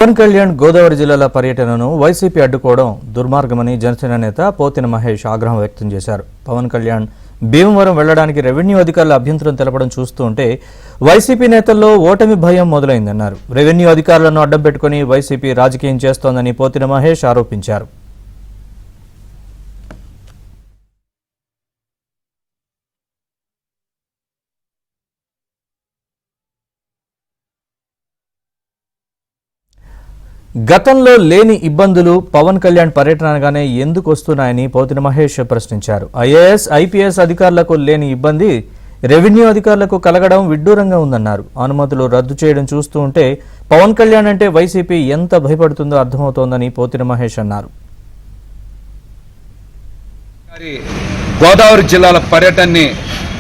పవన్ కళ్యాణ్ గోదావరి జిల్లాల పర్యటనను వైసీపీ అడ్డుకోవడం దుర్మార్గమని జనసేన నేత పోతిన మహేష్ ఆగ్రహం వ్యక్తం చేశారు. పవన్ కళ్యాణ్ భీమవరం వెళ్లడానికి రెవెన్యూ అధికారుల అభ్యంతరం తెలపడం చూస్తుంటే వైసీపీ నేతల్లో ఓటమి భయం మొదలైందన్నారు. రెవెన్యూ అధికారులను అడ్డం పెట్టుకుని వైసీపీ రాజకీయం చేస్తోందని పోతిన మహేష్ ఆరోపించారు. గతంలో లేని ఇబ్బందులు పవన్ కళ్యాణ్ పర్యటనగానే ఎందుకు వస్తున్నాయని పోతిన మహేష్ ప్రశ్నించారు. ఐఏఎస్, ఐపీఎస్ అధికారులకు లేని ఇబ్బంది రెవెన్యూ అధికారులకు కలగడం విడ్డూరంగా ఉందన్నారు. అనుమతులు రద్దు చేయడం చూస్తూ ఉంటే పవన్ కళ్యాణ్ అంటే వైసీపీ ఎంత భయపడుతుందో అర్థమవుతోందని పోతిన మహేష్ అన్నారు. గోదావరి జిల్లాల పర్యటనని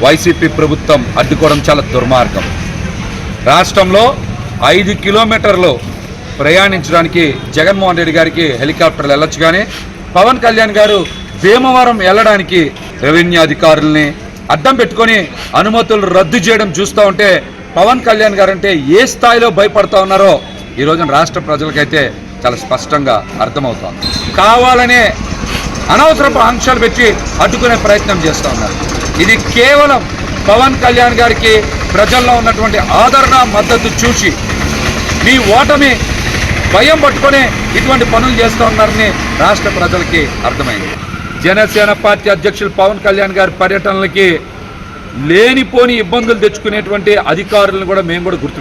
వైసీపీ ప్రభుత్వం అడ్డుకోవడం చాలా దుర్మార్గం. రాష్ట్రంలో 5 కిలోమీటర్లు ప్రయాణించడానికి జగన్మోహన్ రెడ్డి గారికి హెలికాప్టర్లు వెళ్ళొచ్చు, కానీ పవన్ కళ్యాణ్ గారు భీమవరం వెళ్ళడానికి రెవెన్యూ అధికారుల్ని అడ్డం పెట్టుకొని అనుమతులు రద్దు చేయడం చూస్తూ ఉంటే పవన్ కళ్యాణ్ గారు అంటే ఏ స్థాయిలో భయపడుతూ ఉన్నారో ఈ రోజున రాష్ట్ర ప్రజలకైతే చాలా స్పష్టంగా అర్థమవుతోంది. కావాలనే అనవసరపు ఆంక్షలు పెట్టి అడ్డుకునే ప్రయత్నం చేస్తూ ఉన్నారు. ఇది కేవలం పవన్ కళ్యాణ్ గారికి ప్రజల్లో ఉన్నటువంటి ఆదరణ, మద్దతు చూసి మీ ఓటమి భయం పట్టుకొని ఇటువంటి పనులు చేస్తూ ఉన్నారని రాష్ట్ర ప్రజలకి అర్థమైంది. జనసేన పార్టీ అధ్యక్షులు పవన్ కళ్యాణ్ గారి పర్యటనలకి లేనిపోని ఇబ్బందులు తెచ్చుకునేటువంటి అధికారులను కూడా మేము కూడా గుర్తు